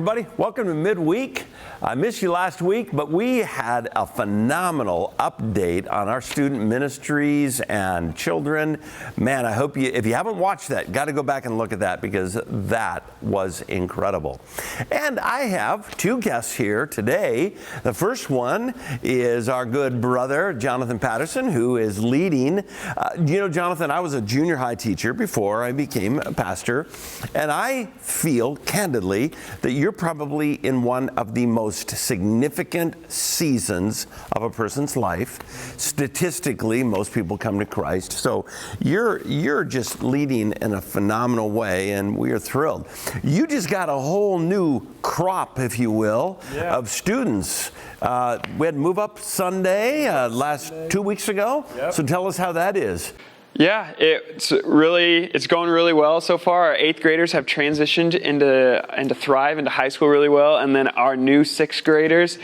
everybody. Welcome to Midweek. I missed you last week, but we had a phenomenal update on our student ministries and children. Man, I hope if you haven't watched that, got to go back and look at that because that was incredible. And I have two guests here today. The first one is our good brother, Jonathan Patterson, who is leading. Jonathan, I was a junior high teacher before I became a pastor, and I feel candidly that you're probably in one of the most significant seasons of a person's life. Statistically, most people come to Christ. So you're just leading in a phenomenal way, and we are thrilled. You just got a whole new crop, if you will, of students. We had Move Up Sunday last 2 weeks ago. Yep. So tell us how that is. Yeah, it's going really well so far. Our 8th graders have transitioned into Thrive, into high school really well. And then our new 6th graders,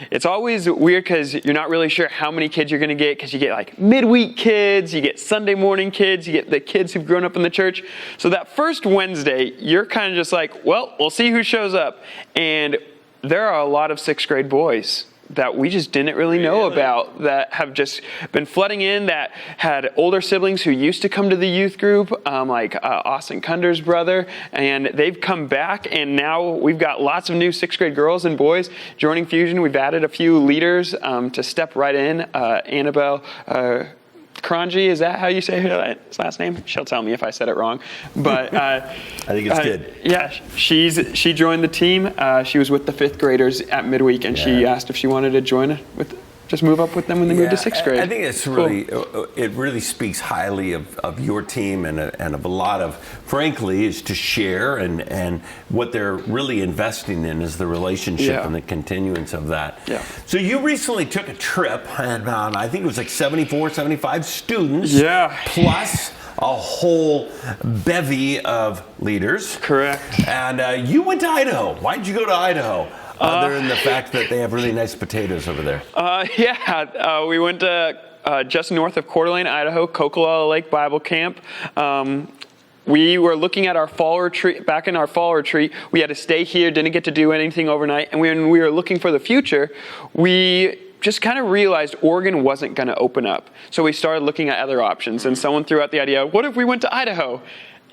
it's always weird because you're not really sure how many kids you're going to get because you get like midweek kids, you get Sunday morning kids, you get the kids who've grown up in the church. So that first Wednesday, you're kind of just like, well, we'll see who shows up. And there are a lot of 6th grade boys that we just didn't really know about, that have just been flooding in, that had older siblings who used to come to the youth group, like Austin Kunder's brother, and they've come back, and now we've got lots of new 6th grade girls and boys joining Fusion. We've added a few leaders to step right in. Annabelle Cronji, is that how you say her last name? She'll tell me if I said it wrong. But I think it's good. Yeah, she joined the team. She was with the 5th graders at Midweek, and she asked if she wanted to join just move up with them when they moved to 6th grade. I think it's really, it really speaks highly of your team and of a lot of, frankly, is to share and what they're really investing in is the relationship and the continuance of that. Yeah. So you recently took a trip, and I think it was like 74, 75 students. Yeah. Plus a whole bevy of leaders. Correct. And you went to Idaho. Why did you go to Idaho? Other than the fact that they have really nice potatoes over there. We went to just north of Coeur d'Alene, Idaho, Kokolala Lake Bible Camp. We were looking at our fall retreat. Back in our fall retreat, we had to stay here, didn't get to do anything overnight. And when we were looking for the future, we just kind of realized Oregon wasn't going to open up. So we started looking at other options. And someone threw out the idea, what if we went to Idaho?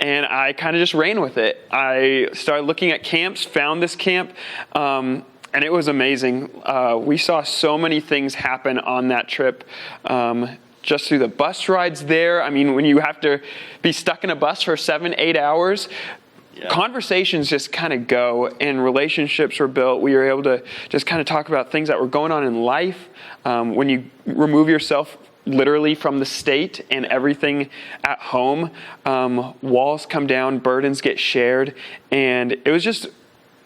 And I kind of just ran with it. I started looking at camps, found this camp, and it was amazing. We saw so many things happen on that trip, just through the bus rides there. I mean, when you have to be stuck in a bus for 7-8 hours, conversations just kind of go, and relationships were built. We were able to just kind of talk about things that were going on in life. When you remove yourself literally from the state and everything at home, walls come down, burdens get shared, and it was just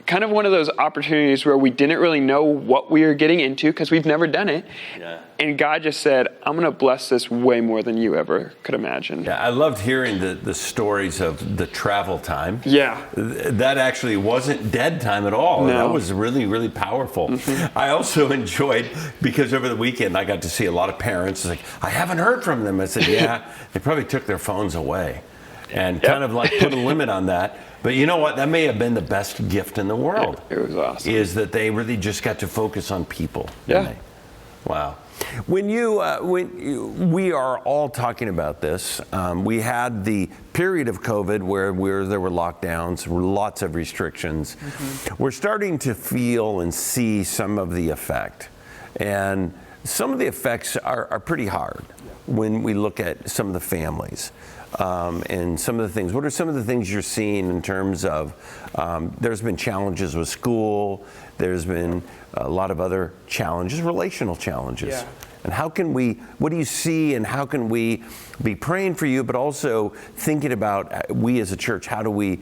kind of one of those opportunities where we didn't really know what we were getting into because we've never done it. Yeah. And God just said, I'm going to bless this way more than you ever could imagine. Yeah, I loved hearing the stories of the travel time. Yeah. That actually wasn't dead time at all. No. That was really, really powerful. Mm-hmm. I also enjoyed, because over the weekend I got to see a lot of parents. Like, I haven't heard from them. I said, yeah, they probably took their phones away and kind of like put a limit on that. But you know what? That may have been the best gift in the world. It was awesome. Is that they really just got to focus on people. Yeah. Wow. When we are all talking about this, we had the period of COVID where there were lockdowns, lots of restrictions. Mm-hmm. We're starting to feel and see some of the effect. And some of the effects are pretty hard when we look at some of the families. And some of the things, what are some of the things you're seeing in terms of, there's been challenges with school, there's been a lot of other challenges, relational challenges. Yeah. And what do you see, and how can we be praying for you, but also thinking about we as a church, how do we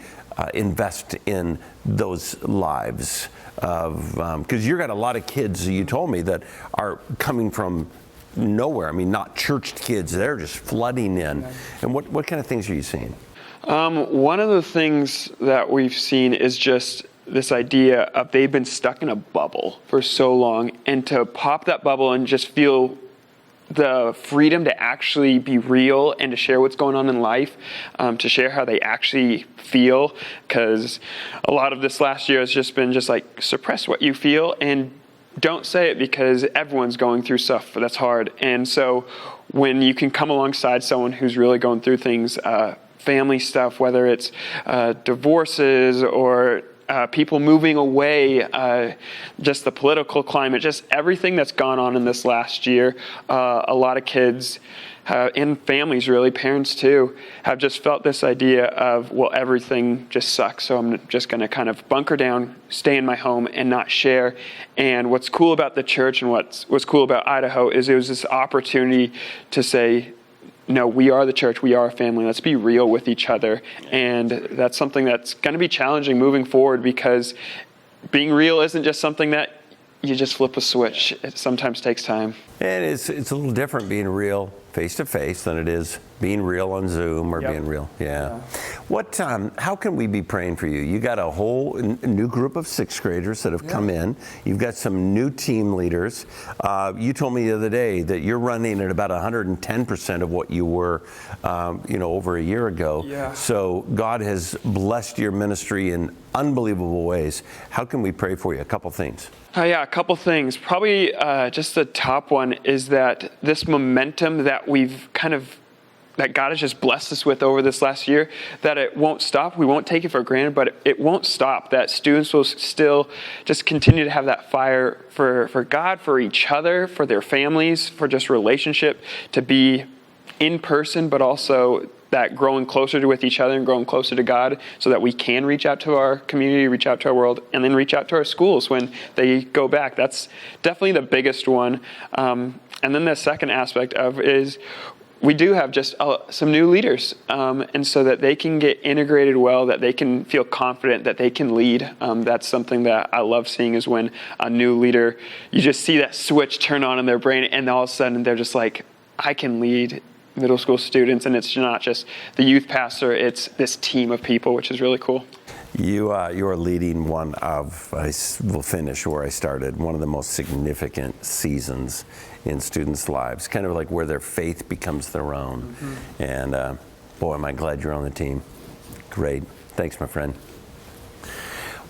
invest in those lives of, because you've got a lot of kids, you told me, that are coming from nowhere. I mean, not churched kids. They're just flooding in. And what kind of things are you seeing? One of the things that we've seen is just this idea of they've been stuck in a bubble for so long, and to pop that bubble and just feel the freedom to actually be real and to share what's going on in life, to share how they actually feel, because a lot of this last year has just been like suppress what you feel and don't say it, because everyone's going through stuff that's hard. And so when you can come alongside someone who's really going through things, family stuff, whether it's divorces or people moving away, just the political climate, just everything that's gone on in this last year. A lot of kids and families, really, parents too, have just felt this idea of, well, everything just sucks, so I'm just going to kind of bunker down, stay in my home, and not share. And what's cool about the church and what's cool about Idaho is it was this opportunity to say, no, we are the church, we are a family, let's be real with each other. And that's something that's going to be challenging moving forward, because being real isn't just something that you just flip a switch. It sometimes takes time. And it's a little different being real face to face than it is being real on Zoom or being real. Yeah. What? How can we be praying for you? You got a whole new group of sixth graders that have come in. You've got some new team leaders. You told me the other day that you're running at about 110% of what you were, over a year ago. Yeah. So God has blessed your ministry in unbelievable ways. How can we pray for you? A couple things. A couple things. Probably just the top one is that this momentum that that God has just blessed us with over this last year, that it won't stop. We won't take it for granted, but it won't stop. That students will still just continue to have that fire for God, for each other, for their families, for just relationship, to be in person, but also that growing closer with each other and growing closer to God, so that we can reach out to our community, reach out to our world, and then reach out to our schools when they go back. That's definitely the biggest one. And then the second aspect is we do have just some new leaders, and so that they can get integrated well, that they can feel confident that they can lead. That's something that I love seeing, is when a new leader, you just see that switch turn on in their brain, and all of a sudden they're just like, I can lead middle school students, and it's not just the youth pastor, it's this team of people, which is really cool. You are leading one of, I will finish where I started, one of the most significant seasons in students' lives, kind of like where their faith becomes their own. Mm-hmm. And boy, am I glad you're on the team. Great. Thanks, my friend.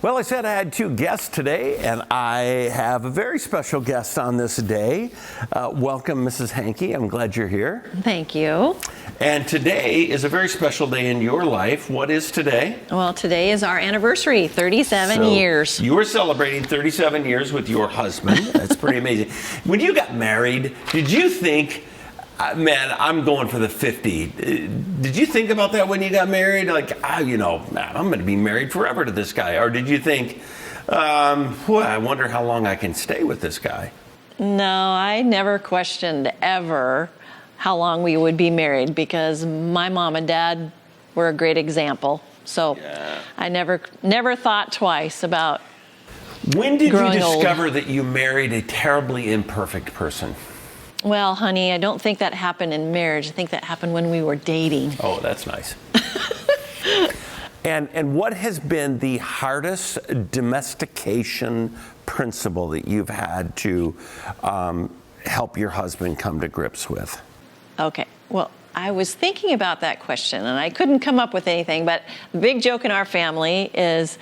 Well, I said I had two guests today, and I have a very special guest on this day. Welcome, Mrs. Hankey. I'm glad you're here. Thank you. And today is a very special day in your life. What is today? Well, today is our anniversary, 37 years. You were celebrating 37 years with your husband. That's pretty amazing. When you got married, did you think, man, I'm going for the 50. Did you think about that when you got married? Like, I'm going to be married forever to this guy. Or did you think, I wonder how long I can stay with this guy? No, I never questioned ever how long we would be married, because my mom and dad were a great example. So I never thought twice about When did you discover discover that you married a terribly imperfect person? Well, honey, I don't think that happened in marriage. I think that happened when we were dating. Oh, that's nice. And what has been the hardest domestication principle that you've had to help your husband come to grips with? Okay, well, I was thinking about that question, and I couldn't come up with anything, but the big joke in our family is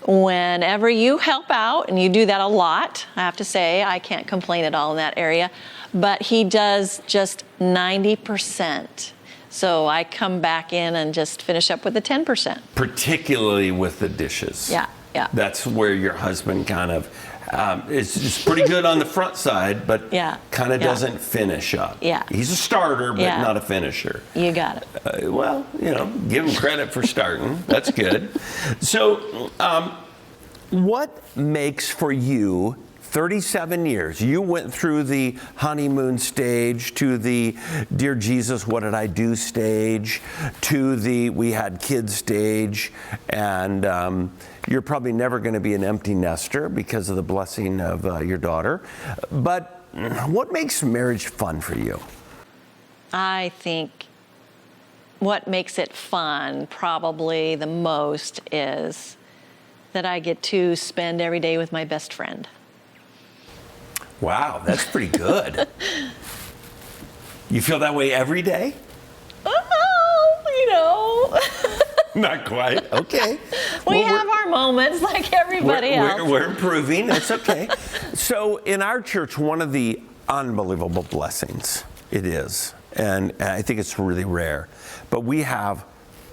whenever you help out, and you do that a lot, I have to say, I can't complain at all in that area, but he does just 90%. So I come back in and just finish up with the 10%. Particularly with the dishes. Yeah. That's where your husband kind of is pretty good on the front side, but kind of doesn't finish up. Yeah. He's a starter, but not a finisher. You got it. Well, give him credit for starting. That's good. So, what makes for you 37 years? You went through the honeymoon stage, to the Dear Jesus, what did I do stage, to the we had kids stage, and you're probably never going to be an empty nester because of the blessing of your daughter. But what makes marriage fun for you? I think what makes it fun probably the most is that I get to spend every day with my best friend. Wow, that's pretty good. You feel that way every day? Oh, Not quite. Okay. we Well, have our moments like everybody else. We're improving. It's okay. So in our church, one of the unbelievable blessings it is, and I think it's really rare, but we have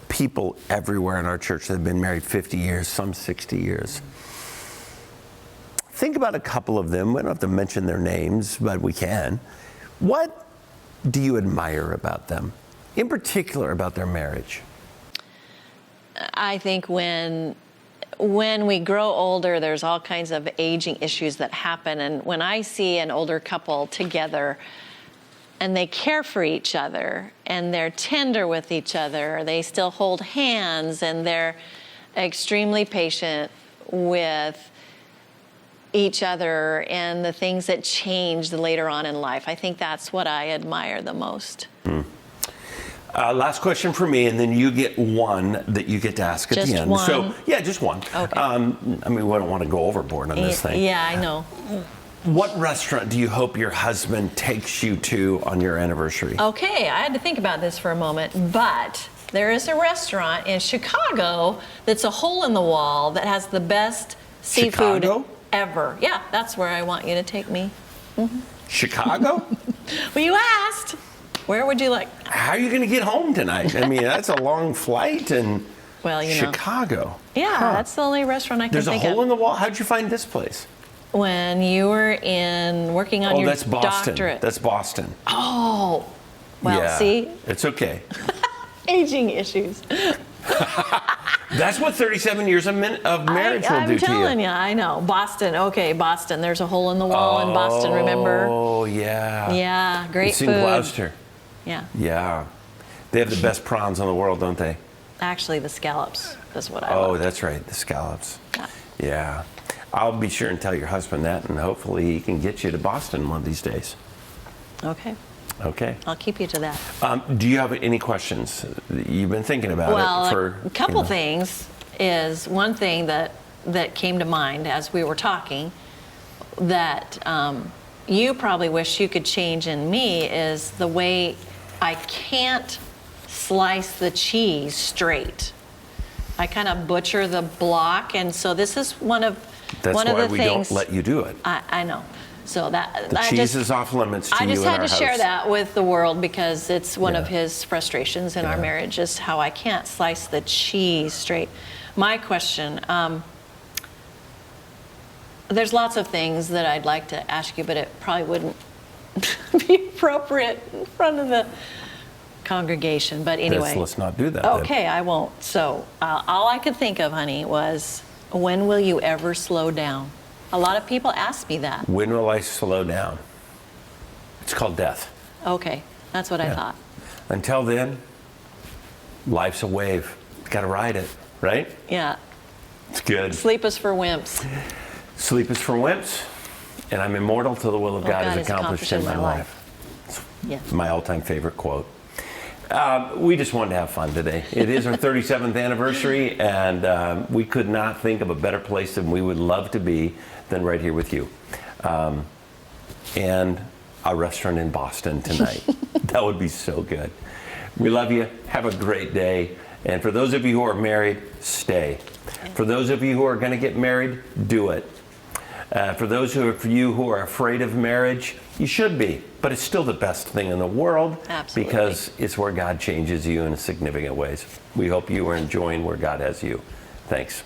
people everywhere in our church that have been married 50 years, some 60 years. Think about a couple of them. We don't have to mention their names, but we can. What do you admire about them, in particular about their marriage? I think when we grow older, there's all kinds of aging issues that happen. And when I see an older couple together and they care for each other and they're tender with each other, they still hold hands and they're extremely patient with each other and the things that change later on in life. I think that's what I admire the most. Last question for me, and then you get one that you get to ask at Just the end. one? So, yeah, just one. Okay. I mean, we don't want to go overboard on this thing. Yeah, I know. What restaurant do you hope your husband takes you to on your anniversary? Okay, I had to think about this for a moment, but there is a restaurant in Chicago that's a hole in the wall that has the best seafood Chicago? ever. Yeah, that's where I want you to take me. Chicago? Well, you asked. Where would you like? How are you going to get home tonight? I mean, that's a long flight, and Well, you know. Chicago. Yeah, Huh. that's the only restaurant I can There's a think hole of. in the wall? How'd you find this place? When you were working on Oh, your that's Boston. doctorate. That's Boston. Oh, well, Yeah. see, It's okay. aging issues. That's what 37 years of marriage will do I'm to you. telling you, I know. Boston, okay, Boston. There's a hole in the wall in Boston, remember? Oh, yeah. Yeah, great It's in food. Gloucester. Yeah, Yeah. They have the best prawns in the world, don't they? actually, the scallops is what I Oh, love. that's right, the scallops. Yeah. Yeah. I'll be sure and tell your husband that, and hopefully he can get you to Boston one of these days. Okay, Okay. I'll keep you to that. Do you have any questions? You've been thinking about Well, it for a couple things is one thing that came to mind as we were talking that you probably wish you could change in me is the way I can't slice the cheese straight. I kind of butcher the block, and so this is one of That's one why of the we things. don't let you do it. I know. So that The I cheese just, is off limits to I you just in had our to share house. that with the world because it's one of Yeah. his frustrations in our Yeah. marriage is how I can't slice the cheese straight. My question, there's lots of things that I'd like to ask you, but it probably wouldn't be appropriate in front of the congregation. But anyway. Let's not do that. then. Okay, I won't. So all I could think of, honey, was when will you ever slow down? A lot of people ask me that. When will I slow down? It's called death. Okay, that's what I Yeah. thought. Until then, life's a wave. Got to ride it, right? Yeah, It's good. sleep is for wimps. Sleep is for wimps, and I'm immortal till the will of God is accomplished in my life. Yes. My all-time favorite quote. We just wanted to have fun today. It is our 37th anniversary, and we could not think of a better place than we would love to be than right here with you. And a restaurant in Boston tonight. That would be so good. We love you. Have a great day. And for those of you who are married, stay. For those of you who are going to get married, do it. For those of you who are afraid of marriage, you should be, but it's still the best thing in the world. Absolutely. Because it's where God changes you in significant ways. We hope you are enjoying where God has you. Thanks.